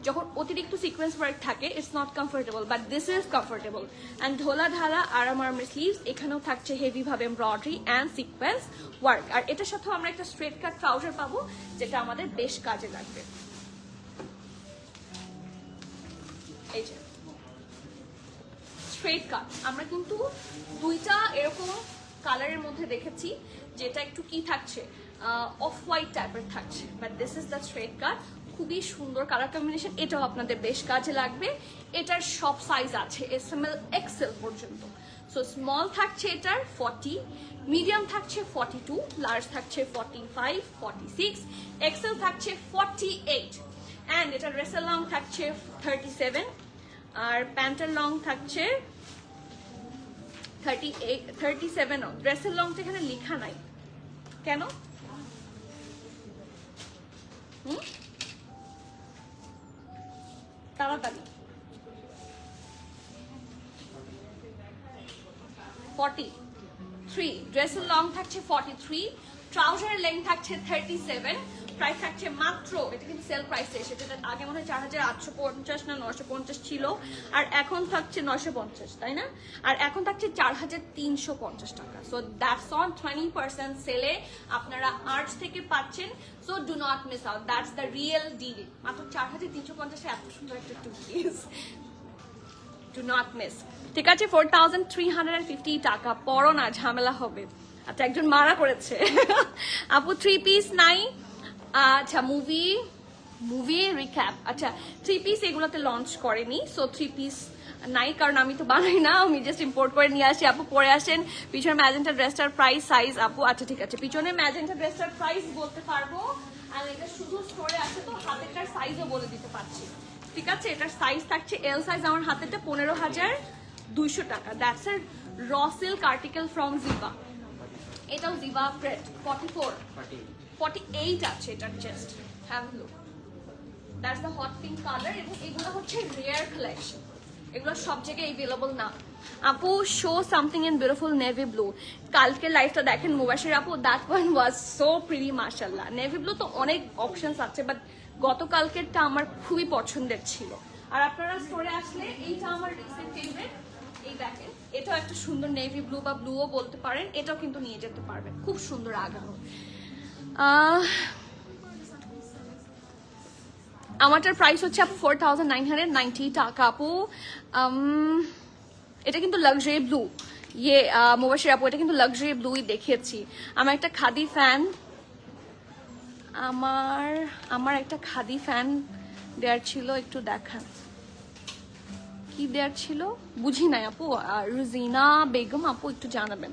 যখন অতিরিক্ত সিকোয়েন্স ওয়ার্ক থাকে it's not comfortable, but this is comfortable. And ঢোলা ঢালা আরাম আরামের স্লিভস, এখানেও থাকছে হেভি ভাবে এমব্রয়ডারি অ্যান্ড সিকোয়েন্স ওয়ার্ক। আর এটার সাথেও আমরা একটা স্ট্রেট কাট ট্রাউজার পাবো, যেটা আমাদের বেশ কাজে লাগবে। এই যে স্ট্রেট কাট, আমরা কিন্তু দুইটা এরকম কালারের মধ্যে দেখেছি, যেটা একটু কি থাকছে, অফ হোয়াইট টাইপের থাকছে, but this is the straight কাট, খুবই সুন্দর কালার কম্বিনেশন, এটাও আপনাদের বেশ কাজে লাগবে। এটার সব সাইজ আছে SML XL পর্যন্ত। সো স্মল থাকছে এটার 40, মিডিয়াম থাকছে 42, লার্জ থাকছে 45, 46, XL থাকছে 48, অ্যান্ড এটা ড্রেসের লং থাকছে 37, আর প্যান্টের লং থাকছে 37। ড্রেসের লংটা এখানে লেখা নাই কেন? তাড়াতাড়ি 43, ড্রেসের লং থাকছে 43, ট্রাউজারের লেন্থ থাকছে 37, প্রাইস থাকছে মাত্র, এটা কিন্তু সেল প্রাইসে, সেটা আগে মনে হয় 4850 না 950 ছিল, আর এখন থাকছে 950, তাই না? আর এখন থাকছে 4350 টাকা। সো দ্যাটস অন 20% সেলে আপনারা আর্টস থেকে পাচ্ছেন। So do not miss out, that's the real deal. মাত্র 4350 এত সুন্দর একটা two piece, do not miss, ঠিক আছে। 4350 টাকা, পরো না, ঝামেলা হবে। আচ্ছা, একজন মারা করেছে আপু 3 পিস নাই। আচ্ছা, মুভি রিক্যাপ, আচ্ছা 3 পিস এগুলোতে লঞ্চ করেনি, সো 3 পিস নাই, কারণ আমি তো বানাই না, আমি জাস্ট ইম্পোর্ট করে নিয়ে আসি। আপু পরে আসেন, পিছনে ম্যাজেন্টা ড্রেসটার প্রাইস সাইজ আপু, আচ্ছা ঠিক আছে, পিছনে ম্যাজেন্টা ড্রেসটার প্রাইস বলতে পারবো, আর এটা শুধু স্টোরে আছে তো হাতেরটার সাইজও বলে দিতে পারছি, ঠিক আছে। এটার সাইজ থাকছে এল সাইজ, আমার হাতেরটা 15200 টাকা। That's a raw silk article from জিবা, এটাও জিবা প্রেট 48 আছে এটার chest, have look, that's the hot pink colour. এবং এগুলো হচ্ছে রেয়ার কালেকশন, এগুলো সব জায়গায় অ্যাভেলেবল না। আপু show something in beautiful navy blue. কালকে লাইফটা দেখেন মুবাশির আপু, that one was so pretty মাশাআল্লাহ। নেভি ব্লু তো অনেক অপশনস আছে, বাট গতকালকেরটা আমার খুবই পছন্দের ছিল। আর আপনারা স্টোরে আসলে এইটা আমার রিসেন্ট ফেভারিট, এই দেখেন এটাও একটা সুন্দর নেভি ব্লু বা ব্লুও বলতে পারেন, এটাও কিন্তু নিয়ে যেতে পারবেন, খুব সুন্দর আগানো। আমারটার প্রাইস হচ্ছে আপু 4990 টাকা আপু। এটা কিন্তু লাক্সারি ব্লু, ইয়ে মুবাশির আপু এটা কিন্তু লাক্সারি ব্লুই দেখিয়েছি। আমার একটা খাদি ফ্যান, আমার একটা খাদি ফ্যান দেয়ার ছিল, একটু দেখান কি দেয়ার ছিল বুঝি নাই আপু। রুজিনা বেগম আপু একটু জানাবেন।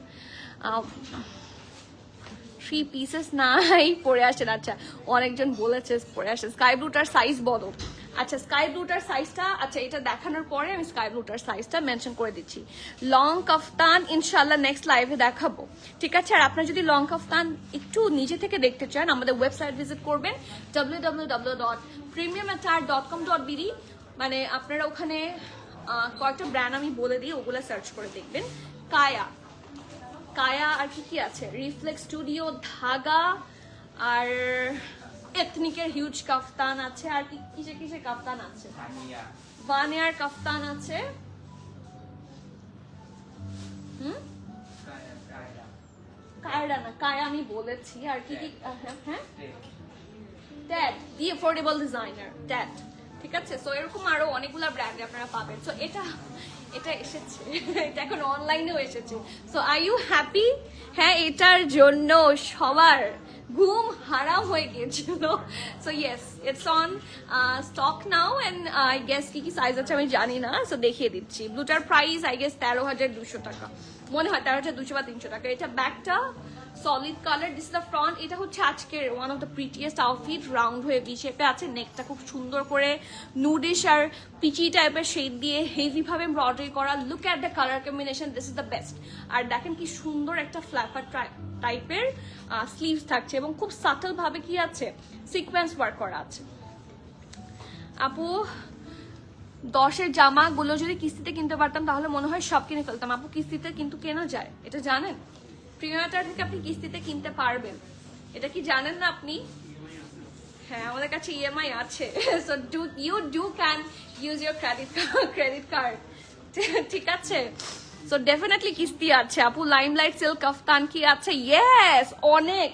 3 পিসেস নাই পরে আসেন। আচ্ছা অনেকজন বলেছে পরে আসেন। স্কাই ব্লুটার সাইজ বলো। আচ্ছা স্কাই ব্লুটার সাইজটা, আচ্ছা এটা দেখানোর পরে আমি স্কাই ব্লুটার সাইজটা মেনশন করে দিচ্ছি। লং কাফতান ইনশাল্লাহ নেক্সট লাইভে দেখাবো, ঠিক আছে। আর আপনার যদি লং কাফতান একটু নিজে থেকে দেখতে চান, আমাদের ওয়েবসাইট ভিজিট করবেন www.premiumattire.com.bd। মানে আপনারা ওখানে কয়েকটা ব্র্যান্ড আমি বলে দিই, ওগুলো সার্চ করে দেখবেন। কায়া আর কি আছে, রিফ্লেক্স স্টুডিও, ধাগা, আর এথনিকের হিউজ কাফতান আছে। আর কিসে কিসে কাফতান আছে, ভানিয়ার কাফতান আছে, কায়রা না কায়া আমি বলেছি। আর কি কি, হ্যাঁ ট্যাড দি অ্যাফোর্ডেবল ডিজাইনার ট্যাড, ঠিক আছে। সো এরকম আরো অনেকগুলো ব্র্যান্ড আপনারা পাবেন। সো এটা এসেছে, এটা এখন অনলাইনেও এসেছে। So are you happy? হ্যাঁ, এটার জন্য সবার ঘুম হারাম হয়ে গিয়েছিল। So yes it's on stock now and I guess কি সাইজ আছে আমি জানি না, সো দেখিয়ে দিচ্ছি। ব্লুটার প্রাইস আই গেস 13,200 টাকা, মনে হয় 13,200 বা 300 টাকা। এটা ব্যাকটা solid colour, this the front. এটা হচ্ছে আজকের one of the prettiest outfit, round হয়ে ভি শেপে আছে। নেকটা খুব সুন্দর করে নুডিশ আর পিচি টাইপের শেড দিয়ে হেভি ভাবে এমব্রয়ডারি করা। Look at the colour combination, this is the best. আর দেখেন কি সুন্দর একটা ফ্ল্যাপার টাইপের স্লিভস থাকছে এবং খুব সাটল ভাবে কি আছে সিকোয়েন্স ওয়ার্ক করা আছে। আপু 10-এর জামাগুলো যদি কিস্তিতে কিনতে পারতাম তাহলে মনে হয় সব কিনে ফেলতাম। আপু কিস্তিতে কিন্তু কেনা যায়, এটা জানেন? প্রিমিয়ামটার থেকে আপনি কিস্তিতে কিনতে পারবেন, এটা কি জানেন না আপনি? হ্যাঁ আমাদের কাছে ইএমআই আছে। So you can use your credit card, ঠিক আছে। সো ডেফিনেটলি কিস্তি আছে আপু। লাইমলাইট সিল্ক কাফতান কি আছে? ইয়েস অনেক,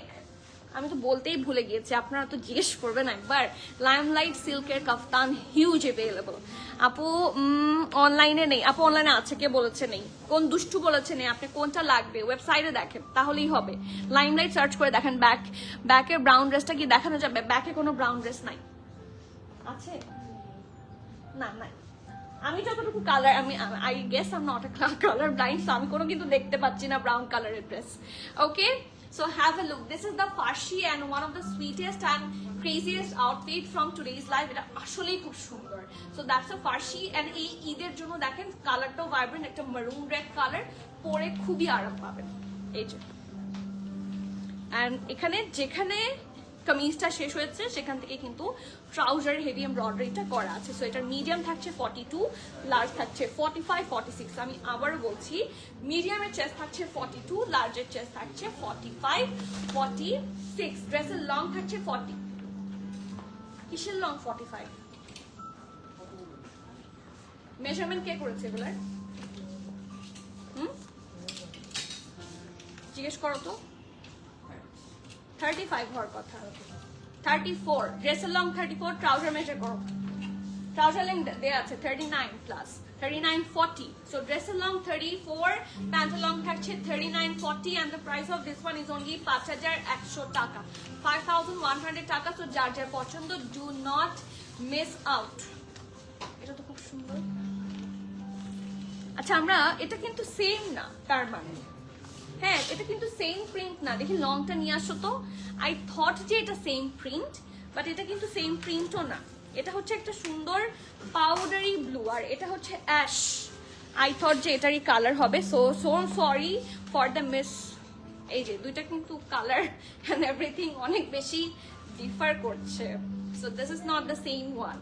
আমি তো বলতেই ভুলে গিয়েছি, আপনারা তো জিজ্ঞেস করবেন একবার। লাইমলাইট সিল্কের কাফতান হিউজ অ্যাভেলেবল আপু। অনলাইনে নেই আপু, অনলাইনে আছে, কে বলেছে নেই? কোন দুষ্টু বলেছে নেই? আপনি কোনটা লাগবে ওয়েবসাইটে দেখেন তাহলেই হবে। লাইমলাইট সার্চ করে দেখেন। ব্যাকের ব্রাউন ড্রেসটা কি দেখানো যাবে? ব্যাকে কোনো ব্রাউন ড্রেস নাই, আছে না? নাই। আমি যতটুকু colour, I guess I am not a colour blind, so আমি কোনো কিন্তু দেখতে পাচ্ছি না ব্রাউন কালারের dress. Okay, so have a look. This is the farshi and one of the sweetest and craziest outfit from today's live. এটা আসলেই খুব সুন্দর। So that's a farshi and এই ঈদের জন্য দেখেন কালারটাও ভাইব্রেন্ট, একটা মারুন রেড কালার, পরে খুবই আরাম পাবেন। এই যে and এখানে যেখানে কামিজটা শেষ হয়েছে সেখান থেকে কিন্তু ট্রাউজারের হেভি এমব্রয়ডারিটা করা আছে। সো এটার মিডিয়াম থাকছে 42, লার্জ থাকছে 45, 46। আমি আবারও বলছি, মিডিয়ামের চেস্ট থাকছে 42, লার্জের চেস্ট থাকছে 45, 46। ড্রেসের লং থাকছে 40। কিসের লং 45? মেজারমেন্ট কে করেছে এগুলার? জিজ্ঞেস করো তো। 35 হওয়ার কথা, 34। ড্রেসের লং 34, ট্রাউজার মেজার করো। ট্রাউজার লেন্থ দেয়া আছে 39 প্লাস 39, 40। সো ড্রেসের লং 34, প্যান্টের লং থাকছে 39, 40 and the price of this one is only 5,100 টাকা, 5,100 টাকা। সো যার যার পছন্দ, ডু নট মিস আউট। এটা তো খুব সুন্দর। আচ্ছা আমরা এটা কিন্তু সেম না, তার মানে হ্যাঁ এটা কিন্তু সেম প্রিন্ট না। দেখি লংটা নিয়ে আসো তো। আই থট যে এটা সেম প্রিন্ট, বাট এটা কিন্তু সেম প্রিন্টও না। এটা হচ্ছে একটা সুন্দর পাউডারি ব্লু আর এটা হচ্ছে অ্যাশ। আই থট যে এটারই কালার হবে। So sorry for the miss. এই যে দুইটা কিন্তু কালার অ্যান্ড এভরিথিং অনেক বেশি ডিফার করছে। So this is not the same one.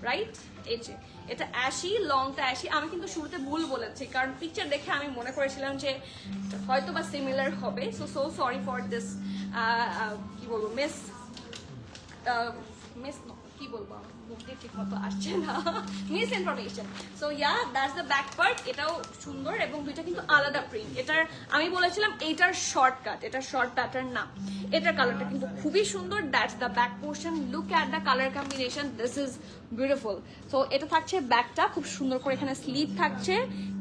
Right? এই যে এটা অ্যাশি, লংটা অ্যাশি। আমি কিন্তু শুরুতে ভুল বলেছি, কারণ পিকচার দেখে আমি মনে করেছিলাম যে হয়তো বা সিমিলার হবে। সো সরি ফর দিস, কি বলবো, মিস কি বলবো, মুখে ঠিক মতো আসছে না, miss information. So yeah, that's the back part. এটাও সুন্দর এবং দুইটা কিন্তু আলাদা প্রিন্ট। এটার আমি বলেছিলাম এইটার শর্টকাট, এটা শর্ট প্যাটার্ন না। এটার কালারটা কিন্তু খুবই সুন্দর। That's the back portion. Look at the colour combination, this is beautiful. So এটা থাকছে ব্যাকটা, খুব সুন্দর করে এখানে স্লিভ থাকছে,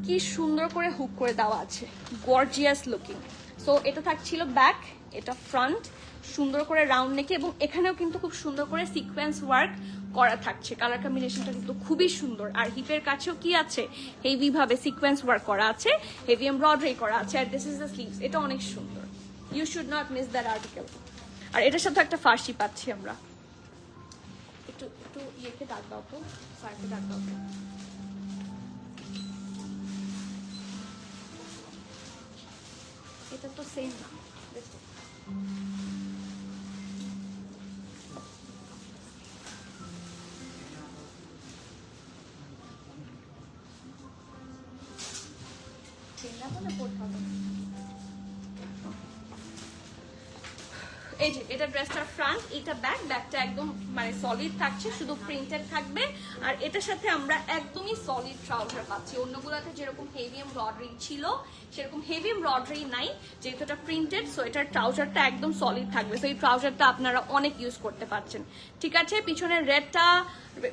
কি সুন্দর করে হুক করে দেওয়া আছে, গর্জিয়াস লুকিং। সো এটা থাকছিল ব্যাক, এটা ফ্রন্ট, সুন্দর করে রাউন্ড নেকে, এবং এখানেও কিন্তু খুব সুন্দর করে সিকোয়েন্স ওয়ার্ক করা থাকছে। কালার কম্বিনেশনটা কিন্তু খুবই সুন্দর। আর হিপের কাছেও কি আছে, হেভি ভাবে সিকোয়েন্স ওয়ার্ক করা আছে, হেভি এমব্রয়ডারি করা আছে। আর দিস ইজ দ্য স্লিভস। এটা অনেক সুন্দর, you should not miss that article. আর এটার সাথে একটা ফার্সি পাচ্ছি আমরা। একটু একটু ইয়েকে ডাক দাও তো, স্যারকে ডাক দাও তো। এটা তো সেম না, দেখো এই যে এটা ড্রেসটার ফ্রন্ট, এটা ব্যাক। ব্যাকটা একদম মানে সলিড থাকছে, শুধু প্রিন্টেড থাকবে। আর এটার সাথে আমরা একদমই সলিড ট্রাউজার পাচ্ছি। অন্যগুলোতে যেরকম হেভি এমব্রয়ডারি ছিল সেরকম হেভি এমব্রয়ডারি নাই, যেহেতু এটা প্রিন্টেড। সো এটার ট্রাউজারটা একদম সলিড থাকবে। সো এই ট্রাউজারটা আপনারা অনেক ইউজ করতে পারছেন। ঠিক আছে, পিছনের রেডটা,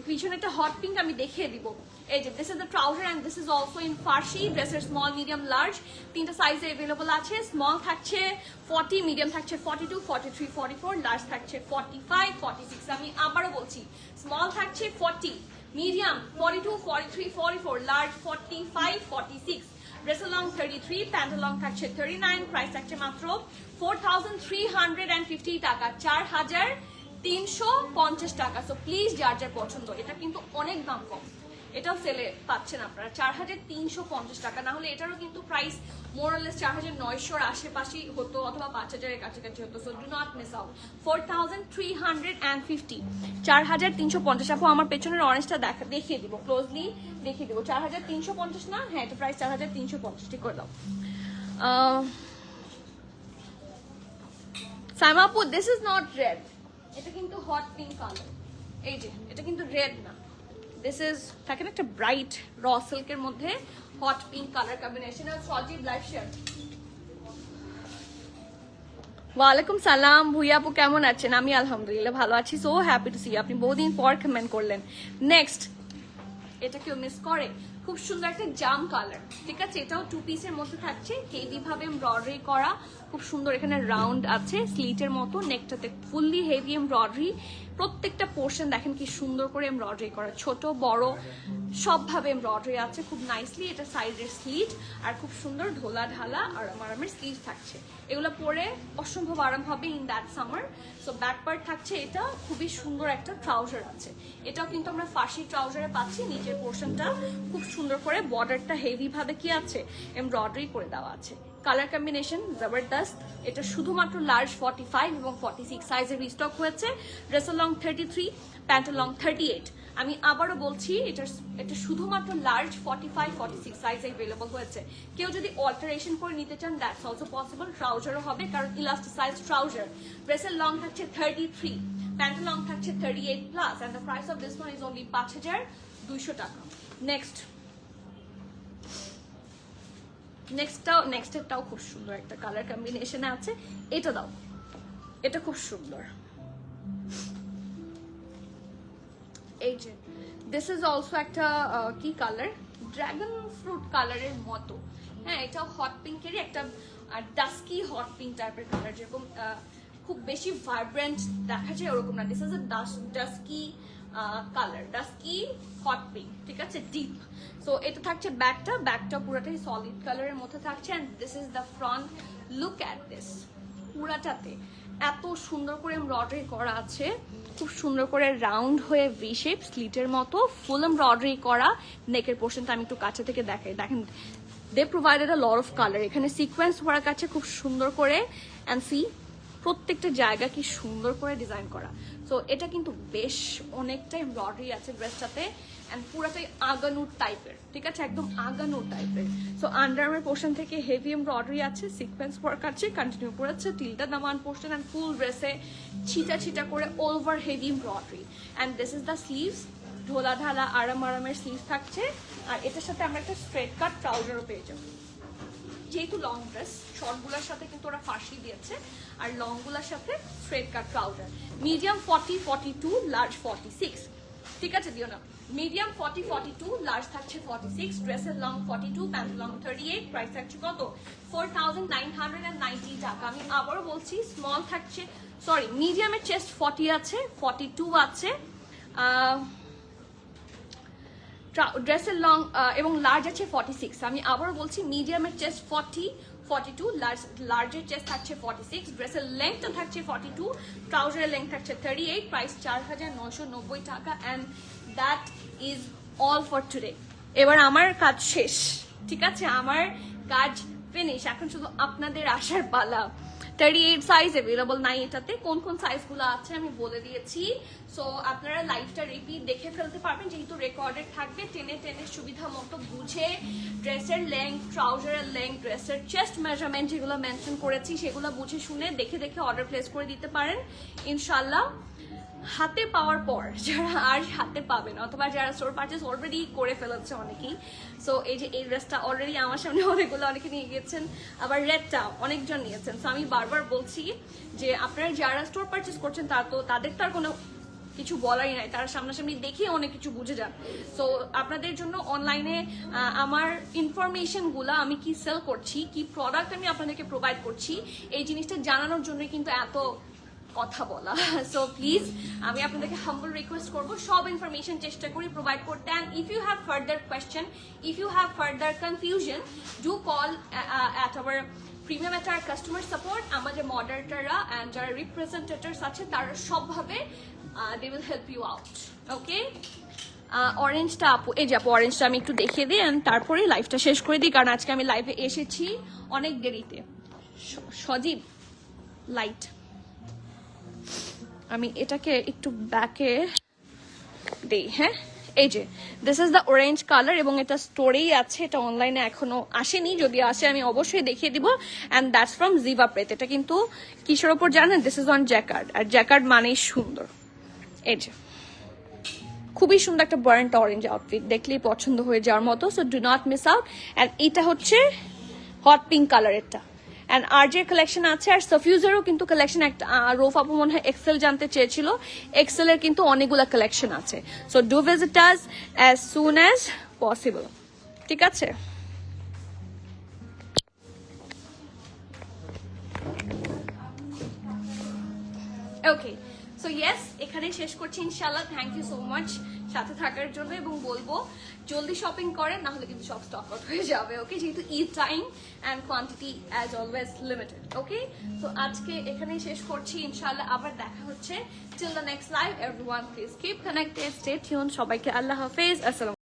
পিছনে একটা হট পিঙ্ক আমি দেখিয়ে দিব। এই যে this is the trouser and this is also in Farsi. ড্রেসের স্মল, মিডিয়াম, লার্জ তিনটা সাইজে अवेलेबल আছে। স্মল থাকছে 40, মিডিয়াম থাকছে 42, 43, 44, লার্জ থাকছে 45, 46। আমি আবারও বলছি, স্মল থাকছে 40, medium 42, 43, 44, large 45, 46। Dress long 33, pant long থাকছে 39। প্রাইস থাকছে মাত্র 4350 টাকা, 4350 টাকা। সো প্লিজ যার যার পছন্দ, এটা কিন্তু অনেক দাম কম, এটাও সেলে পাচ্ছেন আপনারা 4350 টাকা। না হলে এটারও কিন্তু প্রাইস মোরলেস 4900-র আশেপাশেই হতো, অথবা 5000-এর কাছাকাছি হতো। So do not miss out. 4350, 4350। আপু আমার পেছনের অরেঞ্জটা দেখিয়ে দিব, ক্লোজলি দেখিয়ে দিব। 4350 না? হ্যাঁ, এটা প্রাইস 4350, ঠিক করে দাও। সাইমা আপু, দিস ইজ নট রেড, এটা কিন্তু হট পিঙ্ক কালার। এই যে এটা কিন্তু রেড না, দিস ইজ থাকে না একটা ব্রাইট র সিল্কের মধ্যে হট পিঙ্ক কালার কম্বিনেশন। আর সজিব লাইভ শেয়ার। ওয়ালাইকুম সালাম ভুইয়া আপু, কেমন আছেন? আমি আলহামদুলিল্লাহ ভালো আছি। সো হ্যাপি টু সি, আপনি বহুদিন পর কমেন্ট করলেন। নেক্সট, এটা কেউ মিস করে, খুব সুন্দর একটা জাম কালার। ঠিক আছে, এটাও 2 পিসের মধ্যে থাকছে, হেভি ভাবে এমব্রয়ডারি করা, খুব সুন্দর। এখানে রাউন্ড আছে স্লিটের মতো, নেকটাতে ফুললি হেভি এমব্রয়ডারি। প্রত্যেকটা পোর্শন দেখেন কি সুন্দর করে এমব্রয়ডারি করা, ছোট বড় সবভাবে এমব্রয়ডারি আছে খুব নাইসলি। এটা সাইডের স্লিট আর খুব সুন্দর ঢোলা ঢালা আর আরামের স্লিভ থাকছে। এগুলো পরে অসম্ভব আরাম হবে in that summer. So back part থাকছে, এটা খুবই সুন্দর একটা ট্রাউজার আছে। এটাও কিন্তু আমরা ফার্সি ট্রাউজারে পাচ্ছি। নিচের পোর্শনটা খুব সুন্দর করে বর্ডারটা হেভি ভাবে কি আছে, এমব্রয়ডারি করে দেওয়া আছে। কালার কম্বিনেশন জবরদস্ত। এটা শুধুমাত্র লার্জ 45 এবং 46 সাইজের রিস্টক হয়েছে। ড্রেসের লং 33, প্যান্টের লং 38। আমি আবারও বলছি, এটা শুধুমাত্র লার্জ 45, 46 সাইজে अवेलेबल হয়েছে। কেউ যদি অল্টারেশন করে নিতে চান, দ্যাটস অলসো পসিবল। ট্রাউজারও হবে, কারণ ইলাস্টিসাইজ ট্রাউজার। ড্রেসের লং থাকছে 33, প্যান্টের লং থাকছে 38 plus, and the price of this one is only 5200 টাকা। নেক্সট, নেক্সটটাও খুব সুন্দর একটা কালার কম্বিনেশনে আছে। এটা দাও, এটা খুব সুন্দর। এই যে দিস ইজ অলসো একটা কি কালার, ড্রাগন ফ্রুট কালারের মতো। হ্যাঁ, এটাও হট পিঙ্কেরই একটা ডাস্কি হট পিঙ্ক টাইপের কালার, যেরকম খুব বেশি ভাইব্রেন্ট দেখা যায় ওরকম না। This is a dusky colour, dusky hot pink. ঠিক আছে, ডিপ। সো এটা থাকছে ব্যাকটা পুরোটাই সলিড কালারের মধ্যে থাকছে। And this is the front, look at this. পুরাটাতে এত সুন্দর করে এমব্রয়ডারি করা আছে, খুব সুন্দর করে রাউন্ড হয়ে ভি শেপ স্লিটের মতো ফুল এমব্রয়ডারি করা। নেকের পোর্শনটা আমি একটু কাছে থেকে দেখাই, দেখেন they provided a lot of colour. এখানে সিকোয়েন্স ওয়ার্ক আছে খুব সুন্দর করে। অ্যান্ড সি প্রত্যেকটা জায়গা কি সুন্দর করে ডিজাইন করা। সো এটা কিন্তু বেশ অনেকটা এমব্রয়ডারি আছে ড্রেসটাতে, অ্যান্ড পুরাটাই আগানুর টাইপের, ঠিক আছে, একদম আগানুর টাইপের। সো আন্ডারআর্মের পোর্শন থেকে হেভি এমব্রয়ডারি আছে, সিকোয়েন্স ওয়ার্ক আছে, কন্টিনিউ করেছে টিলটা দামান পোর্শন, অ্যান্ড ফুল ড্রেসে ছিটা ছিটা করে over heavy embroidery. And this is the sleeves, ঢোলা ঢালা আরামের স্লিভ থাকছে। আর এটার সাথে আমরা একটা স্ট্রেট কাট ট্রাউজারও পেয়ে যাবো। যেহেতু লং ড্রেস, শর্টগুলোর সাথে কিন্তু ওরা ফাঁসি দিয়েছে, আর লংগুলোর সাথে স্ট্রেট কাট ট্রাউজার। মিডিয়াম 40, 42, লার্জ 46, ঠিক আছে, দিও না। মিডিয়াম 40, 42, লার্জ থাকছে 46, ড্রেসের লং 42, প্যান্ট লং 38, প্রাইস থাকছে কত? 4,990 টাকা। আমি আবারও বলছি, স্মল থাকছে, সরি, মিডিয়ামের চেস্ট 40 আছে, 42 আছে, ড্রেসের লং এবং লার্জ আছে 46। আমি আবারও বলছি, মিডিয়ামের চেস্ট 40, 42, লার্জের চেস্ট থাকছে 46, ড্রেসের লেন্থটা থাকছে 42, ট্রাউজারের লেন্থ থাকছে 38, প্রাইস 4,990 টাকা। And that is all for today. এবার আমার কাজ শেষ, ঠিক আছে, আমার কাজ ফিনিশ, এখন শুধু আপনাদের আসার পালা। 38 সাইজ অ্যাভেলেবল নাই এটাতে, কোন কোন সাইজগুলো আছে আমি বলে দিয়েছি। সো আপনারা লাইভটা রিপিট দেখে ফেলতে পারবেন, যেহেতু রেকর্ডেড থাকবে, টেনে টেনে সুবিধা মতো বুঝে ড্রেসের লেংথ, ট্রাউজারের লেংথ, ড্রেসের চেস্ট মেজারমেন্ট যেগুলো মেনশন করেছি সেগুলো বুঝে শুনে দেখে দেখে অর্ডার প্লেস করে দিতে পারেন ইনশাল্লাহ। হাতে পাওয়ার পর যারা আর হাতে পাবেন, অথবা যারা স্টোর পারচেস অলরেডি করে ফেলেছে অনেকেই, সো এই যে এই ড্রেসটা অলরেডি আমার সামনে অনেকে নিয়ে গিয়েছেন, আবার রেডটা অনেকজন নিয়েছেন। সো আমি বারবার বলছি যে আপনারা যারা স্টোর পারচেস করছেন তাদের তো আর কোনো কিছু বলারই নাই, তারা সামনাসামনি দেখে অনেক কিছু বুঝে যান। সো আপনাদের জন্য অনলাইনে আমার ইনফরমেশনগুলো, আমি কি সেল করছি, কি প্রোডাক্ট আমি আপনাদেরকে প্রোভাইড করছি, এই জিনিসটা জানানোর জন্যই কিন্তু এত কথা বলা। সো প্লিজ আমি আপনাদেরকে হাম্বল রিকোয়েস্ট করবো, সব ইনফরমেশন চেষ্টা করি প্রোভাইড করতে। And if you have further question, if you have further confusion, do call at our premium attire customer support. আমাদের মডারেটররা অ্যান্ড যারা রিপ্রেজেন্টেটিভস আছে তারা সবভাবে they will help you out, okay. অরেঞ্জটা আপু, এই যে আপু অরেঞ্জটা আমি একটু দেখিয়ে দিই, অ্যান্ড তারপরে লাইভটা শেষ করে দিই, কারণ আজকে আমি লাইভে এসেছি অনেক দেরিতে। সজীব লাইট, আমি এটাকে একটু ব্যাকে দেই, হ্যাঁ। এই যে this is the orange colour, এবং এটা স্টোরেই আছে, এটা অনলাইনে এখনো আসেনি, যদি আসে আমি অবশ্যই দেখিয়ে দিব। অ্যান্ড দ্যাটস ফ্রম জিভা প্রেত। এটা কিন্তু কিসের ওপর জানেন? দিস ইজ অন জ্যাকার্ড, আর জ্যাকার্ড মানেই সুন্দর। এই যে খুবই সুন্দর একটা বার্ন্ট অরেঞ্জ আউটফিট, দেখলেই পছন্দ হয়ে যাওয়ার মতো। So do not miss out. And এটা হচ্ছে হট পিঙ্ক কালারেরটা, অ্যান্ড আরজে কালেকশন আছে, আর সাফিউজেরও কিন্তু কালেকশন একটা, রোফ আপু মনে হয় এক্সেল জানতে চেয়েছিল, এক্সেলের কিন্তু অনেকগুলো কালেকশন আছে। So do visit us as soon as possible, ঠিক আছে। ওকে, সো ইয়েস, এখানেই শেষ করছি ইনশাল্লাহ। থ্যাংক ইউ সো মাচ সাথে থাকার জন্য, এবং বলবো জলদি শপিং করেন, নাহলে কিন্তু সব স্টক আউট হয়ে যাবে, ওকে, যেহেতু Eid time and quantity as always limited, okay. তো আজকে এখানেই শেষ করছি ইনশাল্লাহ, আবার দেখা হচ্ছে till the next live. Everyone please keep connected, stay tune, সবাইকে আল্লাহ হাফেজ, আসসালাম।